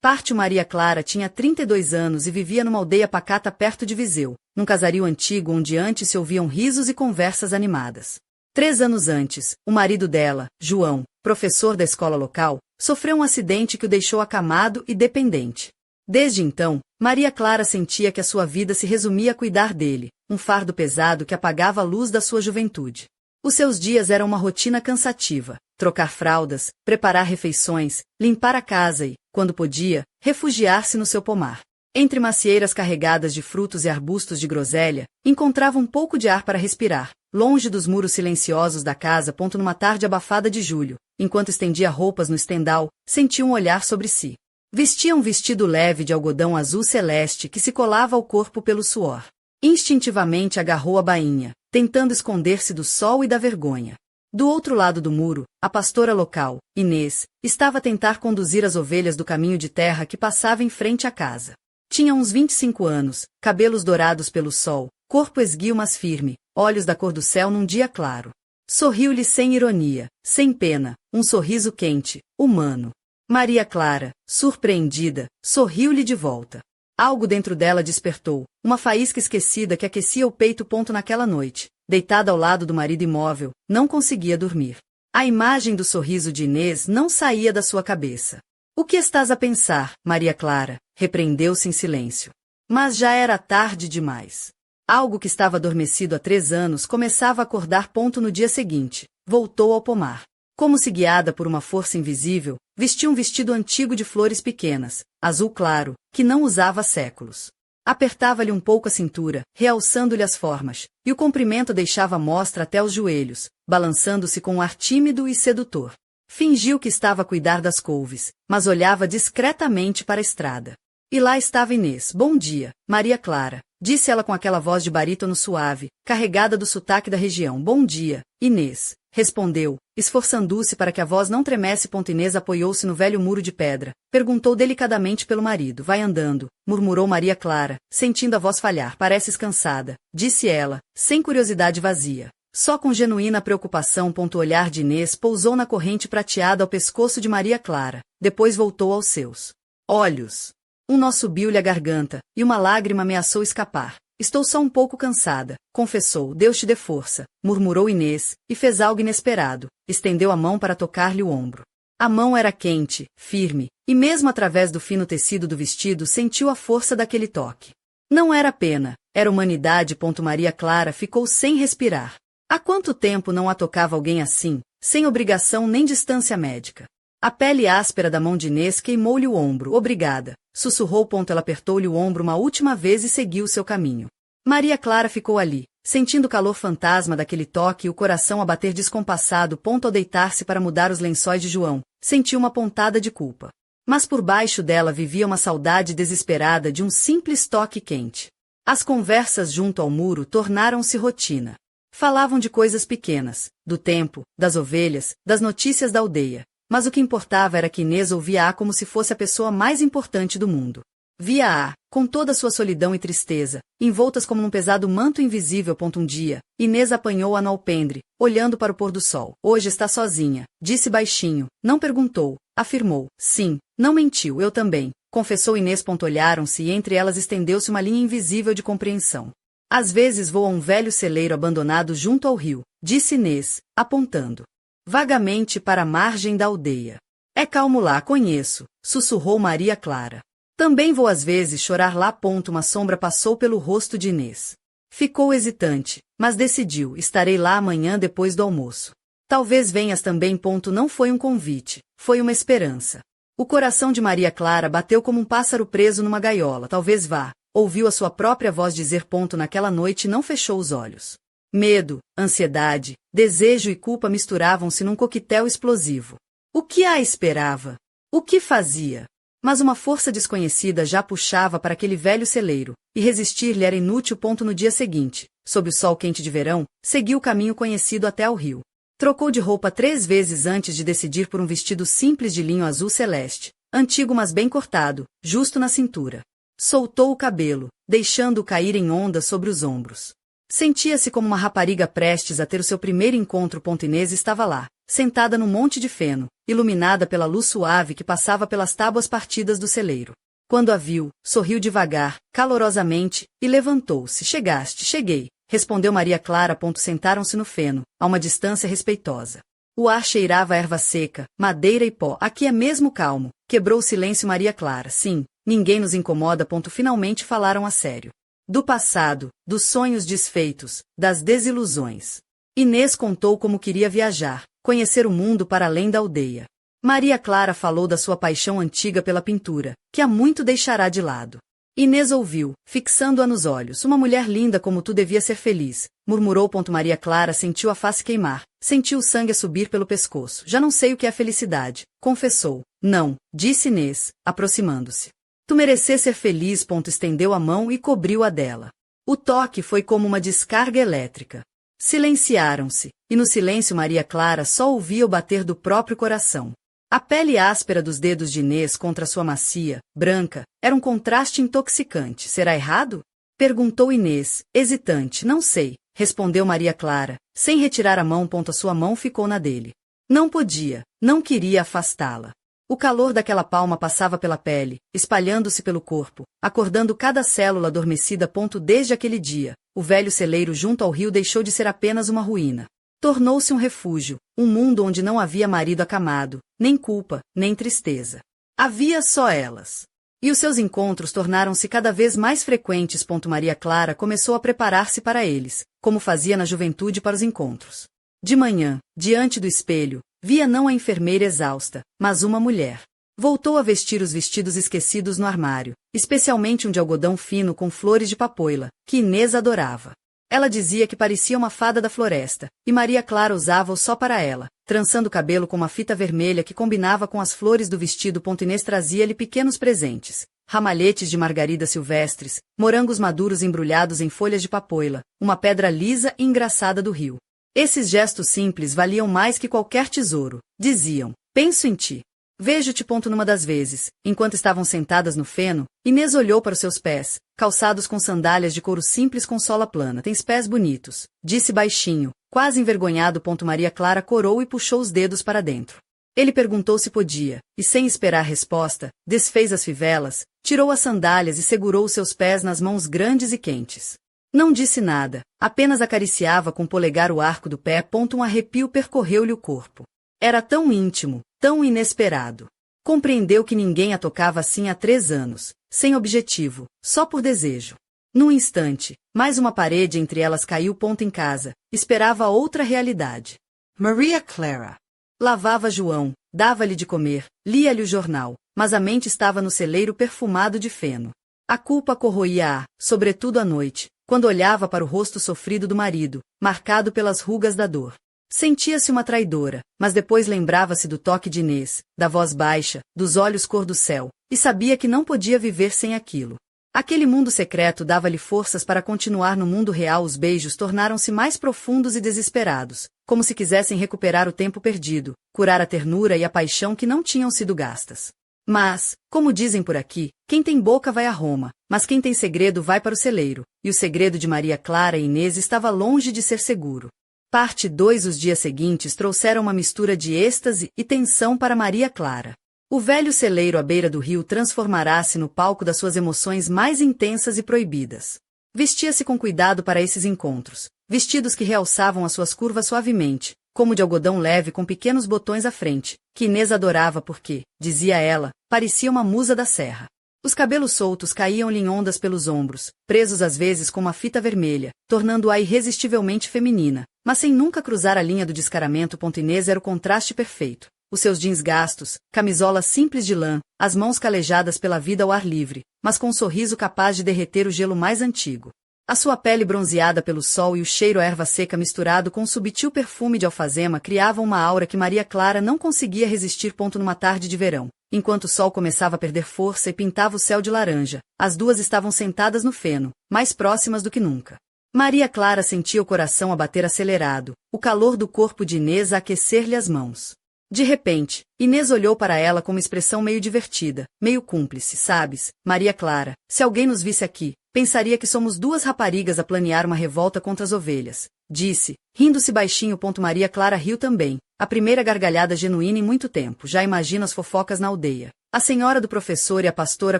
Pártio Maria Clara tinha 32 anos e vivia numa aldeia pacata perto de Viseu, num casario antigo onde antes se ouviam risos e conversas animadas. 3 anos antes, o marido dela, João, professor da escola local, sofreu um acidente que o deixou acamado e dependente. Desde então, Maria Clara sentia que a sua vida se resumia a cuidar dele, um fardo pesado que apagava a luz da sua juventude. Os seus dias eram uma rotina cansativa: trocar fraldas, preparar refeições, limpar a casa e, quando podia, refugiar-se no seu pomar. Entre macieiras carregadas de frutos e arbustos de groselha, encontrava um pouco de ar para respirar, longe dos muros silenciosos da casa. Numa tarde abafada de julho, enquanto estendia roupas no estendal, sentia um olhar sobre si. Vestia um vestido leve de algodão azul celeste que se colava ao corpo pelo suor. Instintivamente agarrou a bainha, tentando esconder-se do sol e da vergonha. Do outro lado do muro, a pastora local, Inês, estava a tentar conduzir as ovelhas do caminho de terra que passava em frente à casa. Tinha uns 25 anos, cabelos dourados pelo sol, corpo esguio mas firme, olhos da cor do céu num dia claro. Sorriu-lhe sem ironia, sem pena, um sorriso quente, humano. Maria Clara, surpreendida, sorriu-lhe de volta. Algo dentro dela despertou, uma faísca esquecida que aquecia o peito. Naquela noite, deitada ao lado do marido imóvel, não conseguia dormir. A imagem do sorriso de Inês não saía da sua cabeça. O que estás a pensar, Maria Clara? Repreendeu-se em silêncio. Mas já era tarde demais. Algo que estava adormecido há 3 anos começava a acordar. No dia seguinte, voltou ao pomar. Como se guiada por uma força invisível, vestia um vestido antigo de flores pequenas, azul claro, que não usava há séculos. Apertava-lhe um pouco a cintura, realçando-lhe as formas, e o comprimento deixava mostra até os joelhos, balançando-se com um ar tímido e sedutor. Fingiu que estava a cuidar das couves, mas olhava discretamente para a estrada. E lá estava Inês. Bom dia, Maria Clara, disse ela com aquela voz de barítono suave, carregada do sotaque da região. Bom dia, Inês, respondeu, esforçando-se para que a voz não tremesse. Inês apoiou-se no velho muro de pedra, perguntou delicadamente pelo marido. Vai andando, murmurou Maria Clara, sentindo a voz falhar. Pareces cansada, disse ela, sem curiosidade vazia, só com genuína preocupação. O olhar de Inês pousou na corrente prateada ao pescoço de Maria Clara, depois voltou aos seus olhos. Um nó subiu-lhe a garganta, e uma lágrima ameaçou escapar. Estou só um pouco cansada, confessou. Deus te dê força, murmurou Inês, e fez algo inesperado. Estendeu a mão para tocar-lhe o ombro. A mão era quente, firme, e mesmo através do fino tecido do vestido sentiu a força daquele toque. Não era pena, era humanidade. Maria Clara ficou sem respirar. Há quanto tempo não a tocava alguém assim, sem obrigação nem distância médica? A pele áspera da mão de Inês queimou-lhe o ombro. Obrigada, sussurrou. Ela apertou-lhe o ombro uma última vez e seguiu seu caminho. Maria Clara ficou ali, sentindo o calor fantasma daquele toque e o coração a bater descompassado. Ao deitar-se para mudar os lençóis de João, sentiu uma pontada de culpa. Mas por baixo dela vivia uma saudade desesperada de um simples toque quente. As conversas junto ao muro tornaram-se rotina. Falavam de coisas pequenas, do tempo, das ovelhas, das notícias da aldeia. Mas o que importava era que Inês ouvia-a como se fosse a pessoa mais importante do mundo. Via-a, com toda a sua solidão e tristeza, envoltas como num pesado manto invisível. Um dia, Inês apanhou-a no alpendre, olhando para o pôr do sol. Hoje está sozinha, disse baixinho. Não perguntou, afirmou. Sim, não mentiu, eu também, confessou Inês. Olharam-se e entre elas estendeu-se uma linha invisível de compreensão. Às vezes voa um velho celeiro abandonado junto ao rio, disse Inês, apontando vagamente para a margem da aldeia. É calmo lá, conheço, sussurrou Maria Clara. Também vou às vezes chorar lá. Uma sombra passou pelo rosto de Inês. Ficou hesitante, mas decidiu. Estarei lá amanhã depois do almoço. Talvez venhas também. Não foi um convite, foi uma esperança. O coração de Maria Clara bateu como um pássaro preso numa gaiola. Talvez vá, ouviu a sua própria voz dizer. Naquela noite não fechou os olhos. Medo, ansiedade, desejo e culpa misturavam-se num coquetel explosivo. O que a esperava? O que fazia? Mas uma força desconhecida já puxava para aquele velho celeiro, e resistir-lhe era inútil. No dia seguinte, sob o sol quente de verão, seguiu o caminho conhecido até ao rio. Trocou de roupa 3 vezes antes de decidir por um vestido simples de linho azul celeste, antigo mas bem cortado, justo na cintura. Soltou o cabelo, deixando-o cair em ondas sobre os ombros. Sentia-se como uma rapariga prestes a ter o seu primeiro encontro. Inês estava lá, sentada num monte de feno, iluminada pela luz suave que passava pelas tábuas partidas do celeiro. Quando a viu, sorriu devagar, calorosamente, e levantou-se. Chegaste, cheguei, respondeu Maria Clara. Sentaram-se no feno, a uma distância respeitosa. O ar cheirava a erva seca, madeira e pó. Aqui é mesmo calmo, quebrou o silêncio Maria Clara. Sim, ninguém nos incomoda. Finalmente falaram a sério. Do passado, dos sonhos desfeitos, das desilusões. Inês contou como queria viajar, conhecer o mundo para além da aldeia. Maria Clara falou da sua paixão antiga pela pintura, que há muito deixará de lado. Inês ouviu, fixando-a nos olhos. Uma mulher linda como tu devia ser feliz, murmurou. Maria Clara sentiu a face queimar, sentiu o sangue a subir pelo pescoço. Já não sei o que é felicidade, confessou. Não, disse Inês, aproximando-se. Tu mereces ser feliz. Estendeu a mão e cobriu a dela. O toque foi como uma descarga elétrica. Silenciaram-se, e no silêncio Maria Clara só ouvia o bater do próprio coração. A pele áspera dos dedos de Inês contra sua macia, branca, era um contraste intoxicante. Será errado? Perguntou Inês, hesitante. Não sei, respondeu Maria Clara, sem retirar a mão. A sua mão ficou na dele. Não podia, não queria afastá-la. O calor daquela palma passava pela pele, espalhando-se pelo corpo, acordando cada célula adormecida. Desde aquele dia, o velho celeiro junto ao rio deixou de ser apenas uma ruína. Tornou-se um refúgio, um mundo onde não havia marido acamado, nem culpa, nem tristeza. Havia só elas. E os seus encontros tornaram-se cada vez mais frequentes. Maria Clara começou a preparar-se para eles, como fazia na juventude para os encontros. De manhã, diante do espelho, via não a enfermeira exausta, mas uma mulher. Voltou a vestir os vestidos esquecidos no armário, especialmente um de algodão fino com flores de papoila, que Inês adorava. Ela dizia que parecia uma fada da floresta, e Maria Clara usava-o só para ela, trançando o cabelo com uma fita vermelha que combinava com as flores do vestido. Inês trazia-lhe pequenos presentes, ramalhetes de margaridas silvestres, morangos maduros embrulhados em folhas de papoila, uma pedra lisa e engraçada do rio. Esses gestos simples valiam mais que qualquer tesouro, diziam. Penso em ti. Vejo-te. Numa das vezes, enquanto estavam sentadas no feno, Inês olhou para os seus pés, calçados com sandálias de couro simples com sola plana. Tens pés bonitos, disse baixinho, quase envergonhado. Maria Clara corou e puxou os dedos para dentro. Ele perguntou se podia, e sem esperar resposta, desfez as fivelas, tirou as sandálias e segurou os seus pés nas mãos grandes e quentes. Não disse nada, apenas acariciava com o polegar o arco do pé. Um arrepio percorreu-lhe o corpo. Era tão íntimo, tão inesperado. Compreendeu que ninguém a tocava assim há 3 anos, sem objetivo, só por desejo. Num instante, mais uma parede entre elas caiu. Em casa, esperava outra realidade. Maria Clara. Lavava João, dava-lhe de comer, lia-lhe o jornal, mas a mente estava no celeiro perfumado de feno. A culpa corroía-a, sobretudo à noite, quando olhava para o rosto sofrido do marido, marcado pelas rugas da dor. Sentia-se uma traidora, mas depois lembrava-se do toque de Inês, da voz baixa, dos olhos cor do céu, e sabia que não podia viver sem aquilo. Aquele mundo secreto dava-lhe forças para continuar no mundo real. Os beijos tornaram-se mais profundos e desesperados, como se quisessem recuperar o tempo perdido, curar a ternura e a paixão que não tinham sido gastas. Mas, como dizem por aqui, quem tem boca vai a Roma, mas quem tem segredo vai para o celeiro, e o segredo de Maria Clara e Inês estava longe de ser seguro. Parte 2. Os dias seguintes trouxeram uma mistura de êxtase e tensão para Maria Clara. O velho celeiro à beira do rio transformará-se no palco das suas emoções mais intensas e proibidas. Vestia-se com cuidado para esses encontros, vestidos que realçavam as suas curvas suavemente, como de algodão leve com pequenos botões à frente, que Inês adorava porque, dizia ela, parecia uma musa da serra. Os cabelos soltos caíam-lhe em ondas pelos ombros, presos às vezes com uma fita vermelha, tornando-a irresistivelmente feminina, mas sem nunca cruzar a linha do descaramento. Inês era o contraste perfeito. Os seus jeans gastos, camisola simples de lã, as mãos calejadas pela vida ao ar livre, mas com um sorriso capaz de derreter o gelo mais antigo. A sua pele bronzeada pelo sol e o cheiro à erva seca misturado com um subtil perfume de alfazema criavam uma aura que Maria Clara não conseguia resistir. Numa tarde de verão, enquanto o sol começava a perder força e pintava o céu de laranja, as duas estavam sentadas no feno, mais próximas do que nunca. Maria Clara sentia o coração a bater acelerado, o calor do corpo de Inês a aquecer-lhe as mãos. De repente, Inês olhou para ela com uma expressão meio divertida, meio cúmplice. Sabes, Maria Clara, se alguém nos visse aqui, pensaria que somos 2 raparigas a planear uma revolta contra as ovelhas, disse, rindo-se baixinho. Maria Clara riu também, a primeira gargalhada genuína em muito tempo. Já imagino as fofocas na aldeia. A senhora do professor e a pastora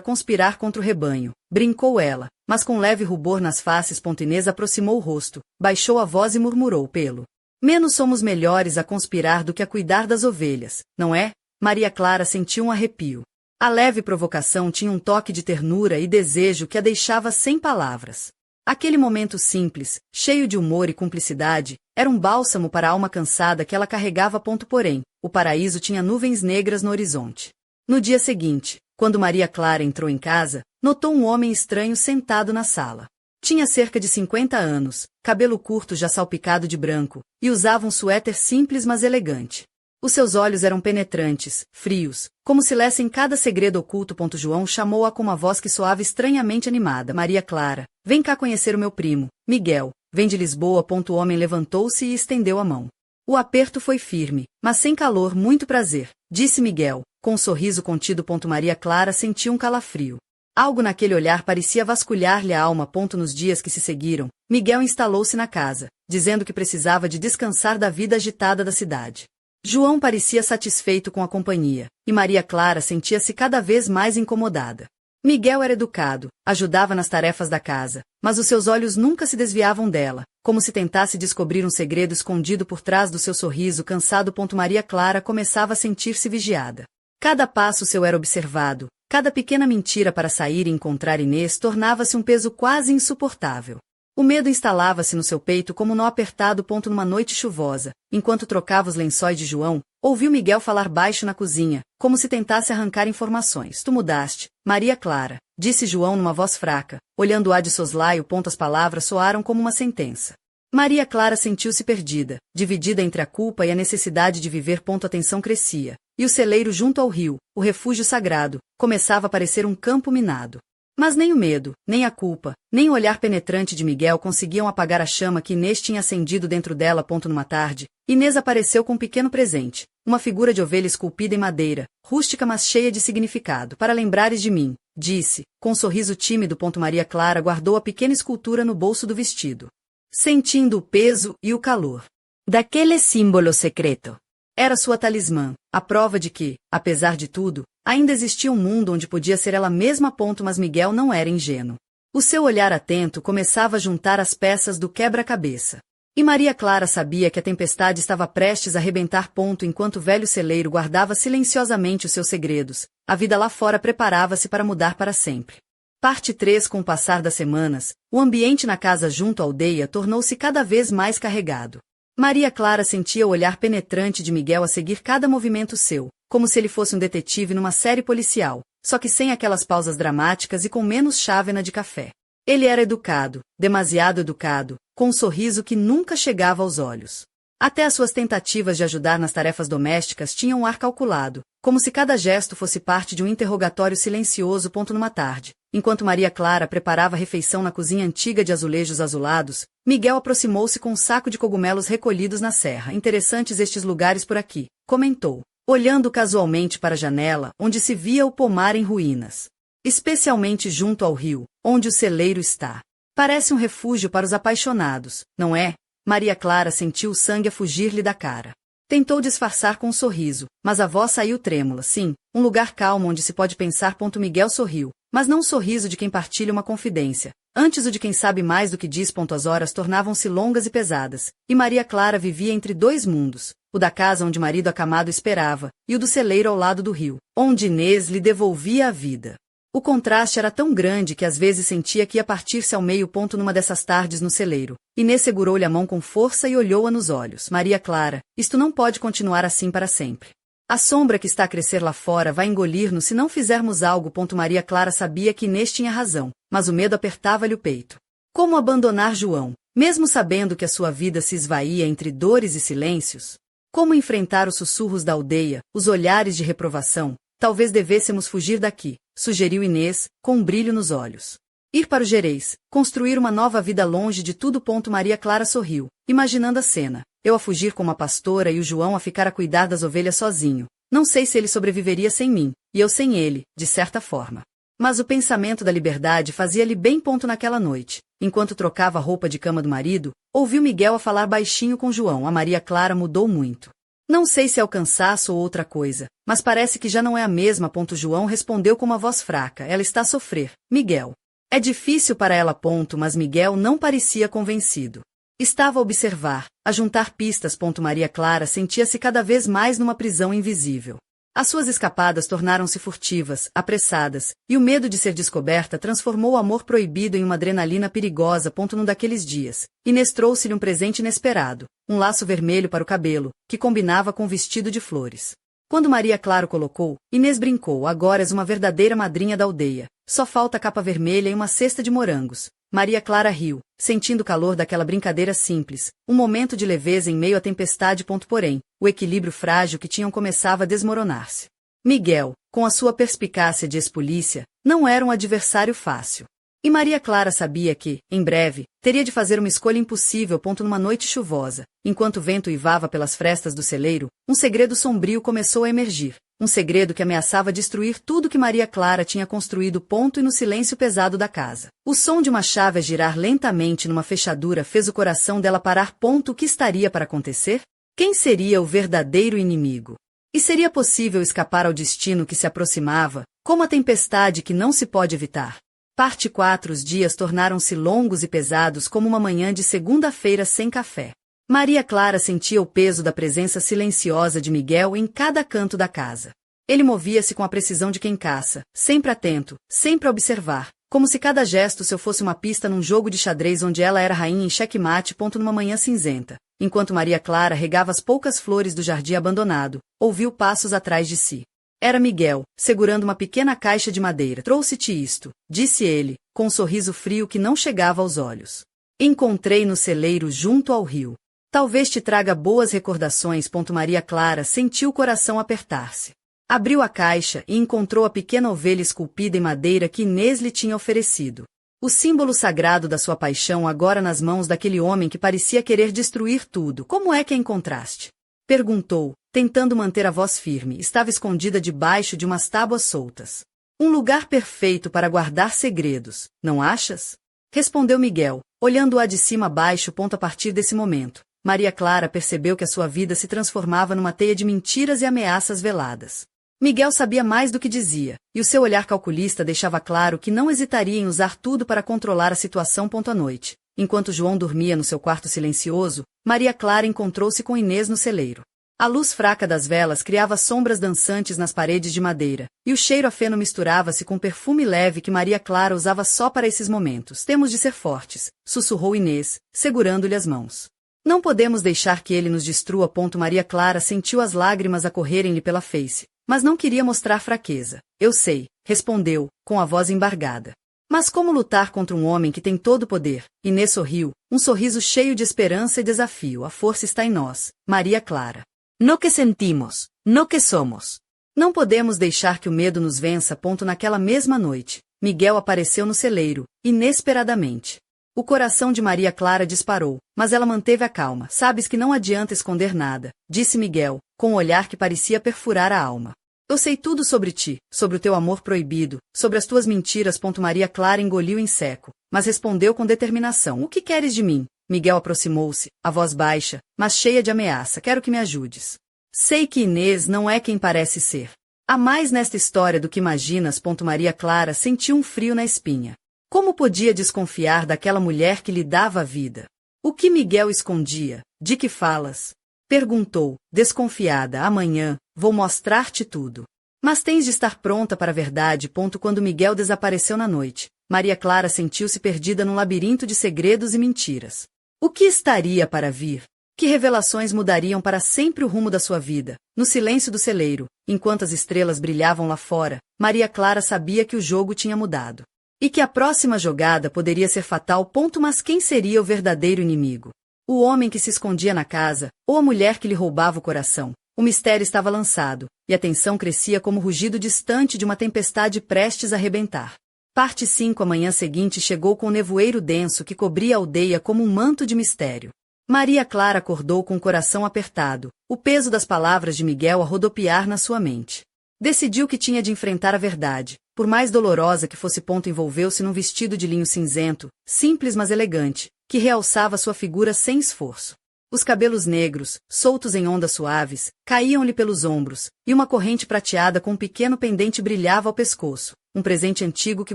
conspirar contra o rebanho, brincou ela, mas com leve rubor nas faces. Inês aproximou o rosto, baixou a voz e murmurou: pelo menos somos melhores a conspirar do que a cuidar das ovelhas, não é? Maria Clara sentiu um arrepio. A leve provocação tinha um toque de ternura e desejo que a deixava sem palavras. Aquele momento simples, cheio de humor e cumplicidade, era um bálsamo para a alma cansada que ela carregava. Porém, o paraíso tinha nuvens negras no horizonte. No dia seguinte, quando Maria Clara entrou em casa, notou um homem estranho sentado na sala. Tinha cerca de 50 anos, cabelo curto já salpicado de branco, e usava um suéter simples mas elegante. Os seus olhos eram penetrantes, frios, como se lessem cada segredo oculto. João chamou-a com uma voz que soava estranhamente animada: Maria Clara, vem cá conhecer o meu primo, Miguel, vem de Lisboa. O homem levantou-se e estendeu a mão. O aperto foi firme, mas sem calor. Muito prazer, disse Miguel, com um sorriso contido. Maria Clara sentiu um calafrio. Algo naquele olhar parecia vasculhar-lhe a alma. Nos dias que se seguiram, Miguel instalou-se na casa, dizendo que precisava de descansar da vida agitada da cidade. João parecia satisfeito com a companhia, e Maria Clara sentia-se cada vez mais incomodada. Miguel era educado, ajudava nas tarefas da casa, mas os seus olhos nunca se desviavam dela, como se tentasse descobrir um segredo escondido por trás do seu sorriso cansado. Maria Clara começava a sentir-se vigiada. Cada passo seu era observado, cada pequena mentira para sair e encontrar Inês tornava-se um peso quase insuportável. O medo instalava-se no seu peito como um nó apertado. Numa noite chuvosa, enquanto trocava os lençóis de João, ouviu Miguel falar baixo na cozinha, como se tentasse arrancar informações. Tu mudaste, Maria Clara, disse João numa voz fraca, olhando-a de soslaio. As palavras soaram como uma sentença. Maria Clara sentiu-se perdida, dividida entre a culpa e a necessidade de viver. A tensão crescia, e o celeiro junto ao rio, o refúgio sagrado, começava a parecer um campo minado. Mas nem o medo, nem a culpa, nem o olhar penetrante de Miguel conseguiam apagar a chama que Inês tinha acendido dentro dela. Numa tarde, Inês apareceu com um pequeno presente, uma figura de ovelha esculpida em madeira, rústica mas cheia de significado. Para lembrares de mim, disse, com um sorriso tímido. Maria Clara guardou a pequena escultura no bolso do vestido, sentindo o peso e o calor daquele símbolo secreto. Era sua talismã, a prova de que, apesar de tudo, ainda existia um mundo onde podia ser ela mesma. Mas Miguel não era ingênuo. O seu olhar atento começava a juntar as peças do quebra-cabeça. E Maria Clara sabia que a tempestade estava prestes a arrebentar. Enquanto o velho celeiro guardava silenciosamente os seus segredos, a vida lá fora preparava-se para mudar para sempre. Parte 3. Com o passar das semanas, o ambiente na casa junto à aldeia tornou-se cada vez mais carregado. Maria Clara sentia o olhar penetrante de Miguel a seguir cada movimento seu, como se ele fosse um detetive numa série policial, só que sem aquelas pausas dramáticas e com menos chávena de café. Ele era educado, demasiado educado, com um sorriso que nunca chegava aos olhos. Até as suas tentativas de ajudar nas tarefas domésticas tinham um ar calculado, como se cada gesto fosse parte de um interrogatório silencioso. Numa tarde, enquanto Maria Clara preparava a refeição na cozinha antiga de azulejos azulados, Miguel aproximou-se com um saco de cogumelos recolhidos na serra. Interessantes estes lugares por aqui, comentou, olhando casualmente para a janela, onde se via o pomar em ruínas. Especialmente junto ao rio, onde o celeiro está. Parece um refúgio para os apaixonados, não é? Maria Clara sentiu o sangue a fugir-lhe da cara. Tentou disfarçar com um sorriso, mas a voz saiu trêmula. Sim, um lugar calmo onde se pode pensar. Miguel sorriu, mas não o sorriso de quem partilha uma confidência. Antes o de quem sabe mais do que diz. As horas tornavam-se longas e pesadas, e Maria Clara vivia entre dois mundos, o da casa onde o marido acamado esperava, e o do celeiro ao lado do rio, onde Inês lhe devolvia a vida. O contraste era tão grande que às vezes sentia que ia partir-se ao meio. Numa dessas tardes no celeiro, Inês segurou-lhe a mão com força e olhou-a nos olhos. Maria Clara, isto não pode continuar assim para sempre. A sombra que está a crescer lá fora vai engolir-nos se não fizermos algo. Maria Clara sabia que Inês tinha razão, mas o medo apertava-lhe o peito. Como abandonar João, mesmo sabendo que a sua vida se esvaía entre dores e silêncios? Como enfrentar os sussurros da aldeia, os olhares de reprovação? Talvez devêssemos fugir daqui, sugeriu Inês, com um brilho nos olhos. Ir para o Gerês, construir uma nova vida longe de tudo. Maria Clara sorriu, imaginando a cena. Eu a fugir com uma pastora e o João a ficar a cuidar das ovelhas sozinho. Não sei se ele sobreviveria sem mim, e eu sem ele, de certa forma. Mas o pensamento da liberdade fazia-lhe bem. Naquela noite, enquanto trocava a roupa de cama do marido, ouviu Miguel a falar baixinho com João. A Maria Clara mudou muito. Não sei se é o cansaço ou outra coisa, mas parece que já não é a mesma. João respondeu com uma voz fraca. Ela está a sofrer, Miguel. É difícil para ela. Mas Miguel não parecia convencido. Estava a observar, a juntar pistas. Maria Clara sentia-se cada vez mais numa prisão invisível. As suas escapadas tornaram-se furtivas, apressadas, e o medo de ser descoberta transformou o amor proibido em uma adrenalina perigosa. Num daqueles dias, Inês trouxe-lhe um presente inesperado, um laço vermelho para o cabelo, que combinava com o vestido de flores. Quando Maria Clara o colocou, Inês brincou. Agora és uma verdadeira madrinha da aldeia. Só falta a capa vermelha e uma cesta de morangos. Maria Clara riu, sentindo o calor daquela brincadeira simples, um momento de leveza em meio à tempestade. Porém, o equilíbrio frágil que tinham começava a desmoronar-se. Miguel, com a sua perspicácia de ex-polícia, não era um adversário fácil. E Maria Clara sabia que, em breve, teria de fazer uma escolha impossível. Numa noite chuvosa, enquanto o vento uivava pelas frestas do celeiro, um segredo sombrio começou a emergir. Um segredo que ameaçava destruir tudo que Maria Clara tinha construído. E no silêncio pesado da casa, o som de uma chave a girar lentamente numa fechadura fez o coração dela parar. O que estaria para acontecer? Quem seria o verdadeiro inimigo? E seria possível escapar ao destino que se aproximava, como a tempestade que não se pode evitar? Parte 4. Os dias tornaram-se longos e pesados como uma manhã de segunda-feira sem café. Maria Clara sentia o peso da presença silenciosa de Miguel em cada canto da casa. Ele movia-se com a precisão de quem caça, sempre atento, sempre a observar, como se cada gesto seu fosse uma pista num jogo de xadrez onde ela era rainha em xeque-mate. Numa manhã cinzenta, enquanto Maria Clara regava as poucas flores do jardim abandonado, ouviu passos atrás de si. Era Miguel, segurando uma pequena caixa de madeira. Trouxe-te isto, disse ele, com um sorriso frio que não chegava aos olhos. Encontrei no celeiro junto ao rio. Talvez te traga boas recordações. Maria Clara sentiu o coração apertar-se. Abriu a caixa e encontrou a pequena ovelha esculpida em madeira que Inês lhe tinha oferecido. O símbolo sagrado da sua paixão agora nas mãos daquele homem que parecia querer destruir tudo. Como é que a encontraste? Perguntou, tentando manter a voz firme. Estava escondida debaixo de umas tábuas soltas. Um lugar perfeito para guardar segredos, não achas? Respondeu Miguel, olhando-a de cima a baixo. A partir desse momento, Maria Clara percebeu que a sua vida se transformava numa teia de mentiras e ameaças veladas. Miguel sabia mais do que dizia, e o seu olhar calculista deixava claro que não hesitaria em usar tudo para controlar a situação. À noite, enquanto João dormia no seu quarto silencioso, Maria Clara encontrou-se com Inês no celeiro. A luz fraca das velas criava sombras dançantes nas paredes de madeira, e o cheiro a feno misturava-se com o perfume leve que Maria Clara usava só para esses momentos. Temos de ser fortes, sussurrou Inês, segurando-lhe as mãos. Não podemos deixar que ele nos destrua. Maria Clara sentiu as lágrimas a correrem-lhe pela face, mas não queria mostrar fraqueza. Eu sei, respondeu, com a voz embargada. Mas como lutar contra um homem que tem todo o poder? Inês sorriu, um sorriso cheio de esperança e desafio. A força está em nós, Maria Clara. No que sentimos, no que somos. Não podemos deixar que o medo nos vença. Naquela mesma noite, Miguel apareceu no celeiro, inesperadamente. O coração de Maria Clara disparou, mas ela manteve a calma. Sabes que não adianta esconder nada, disse Miguel, com um olhar que parecia perfurar a alma. Eu sei tudo sobre ti, sobre o teu amor proibido, sobre as tuas mentiras. Maria Clara engoliu em seco, mas respondeu com determinação. O que queres de mim? Miguel aproximou-se, a voz baixa, mas cheia de ameaça. Quero que me ajudes. Sei que Inês não é quem parece ser. Há mais nesta história do que imaginas. Maria Clara sentiu um frio na espinha. Como podia desconfiar daquela mulher que lhe dava a vida? O que Miguel escondia? De que falas? Perguntou, desconfiada. Amanhã, vou mostrar-te tudo. Mas tens de estar pronta para a verdade. Quando Miguel desapareceu na noite, Maria Clara sentiu-se perdida num labirinto de segredos e mentiras. O que estaria para vir? Que revelações mudariam para sempre o rumo da sua vida? No silêncio do celeiro, enquanto as estrelas brilhavam lá fora, Maria Clara sabia que o jogo tinha mudado. E que a próxima jogada poderia ser fatal. Mas quem seria o verdadeiro inimigo? O homem que se escondia na casa, ou a mulher que lhe roubava o coração? O mistério estava lançado, e a tensão crescia como o rugido distante de uma tempestade prestes a arrebentar. Parte 5. A manhã seguinte chegou com um nevoeiro denso que cobria a aldeia como um manto de mistério. Maria Clara acordou com o coração apertado, o peso das palavras de Miguel a rodopiar na sua mente. Decidiu que tinha de enfrentar a verdade, Por mais dolorosa que fosse, envolveu-se num vestido de linho cinzento, simples mas elegante, que realçava sua figura sem esforço. Os cabelos negros, soltos em ondas suaves, caíam-lhe pelos ombros, e uma corrente prateada com um pequeno pendente brilhava ao pescoço, um presente antigo que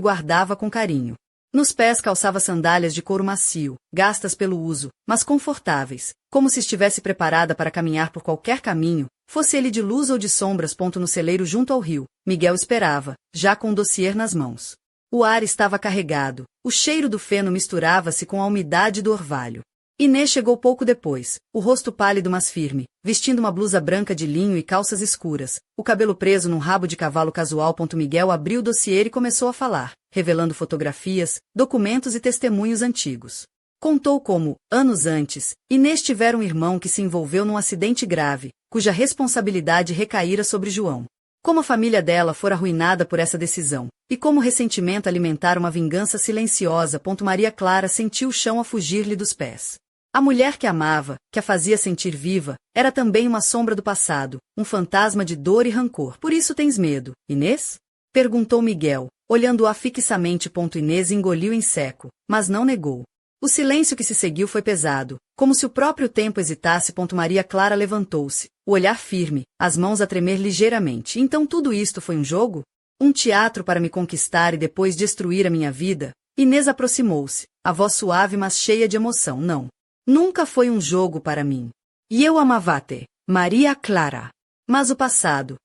guardava com carinho. Nos pés calçava sandálias de couro macio, gastas pelo uso, mas confortáveis, como se estivesse preparada para caminhar por qualquer caminho, fosse ele de luz ou de sombras. No celeiro junto ao rio, Miguel esperava, já com o dossiê nas mãos. O ar estava carregado, o cheiro do feno misturava-se com a umidade do orvalho. Inês chegou pouco depois, o rosto pálido mas firme, vestindo uma blusa branca de linho e calças escuras, o cabelo preso num rabo de cavalo casual. Miguel abriu o dossiê e começou a falar, revelando fotografias, documentos e testemunhos antigos. Contou como, anos antes, Inês tivera um irmão que se envolveu num acidente grave, cuja responsabilidade recaíra sobre João. Como a família dela fora arruinada por essa decisão, e como o ressentimento alimentara uma vingança silenciosa. Maria Clara sentiu o chão a fugir-lhe dos pés. A mulher que amava, que a fazia sentir viva, era também uma sombra do passado, um fantasma de dor e rancor. Por isso tens medo, Inês? Perguntou Miguel, olhando-a fixamente. Inês engoliu em seco, mas não negou. O silêncio que se seguiu foi pesado, como se o próprio tempo hesitasse. Maria Clara levantou-se, o olhar firme, as mãos a tremer ligeiramente. Então tudo isto foi um jogo? Um teatro para me conquistar e depois destruir a minha vida? Inês aproximou-se, a voz suave mas cheia de emoção. Não. Nunca foi um jogo para mim. E eu amava-te, Maria Clara. Mas o passado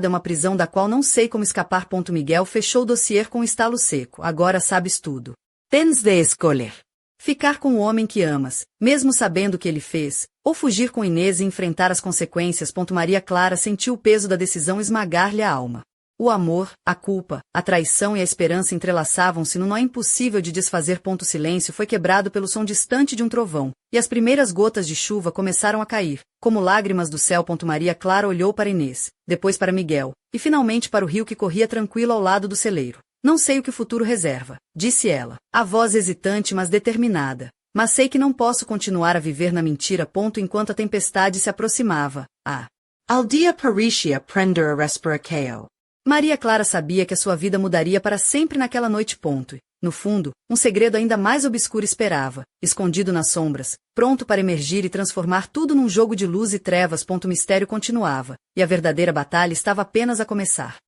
é uma prisão da qual não sei como escapar. Miguel fechou o dossiê com um estalo seco. Agora sabes tudo. Tens de escolher. Ficar com o homem que amas, mesmo sabendo o que ele fez, ou fugir com Inês e enfrentar as consequências. Maria Clara sentiu o peso da decisão esmagar-lhe a alma. O amor, a culpa, a traição e a esperança entrelaçavam-se num nó impossível de desfazer. O silêncio foi quebrado pelo som distante de um trovão, e as primeiras gotas de chuva começaram a cair, como lágrimas do céu. Maria Clara olhou para Inês, depois para Miguel, e finalmente para o rio que corria tranquilo ao lado do celeiro. Não sei o que o futuro reserva, disse ela, a voz hesitante mas determinada. Mas sei que não posso continuar a viver na mentira. Enquanto a tempestade se aproximava, Al dia parecia prender a respirar. Maria Clara sabia que a sua vida mudaria para sempre naquela noite. E, no fundo, um segredo ainda mais obscuro esperava, escondido nas sombras, pronto para emergir e transformar tudo num jogo de luz e trevas. O mistério continuava, e a verdadeira batalha estava apenas a começar.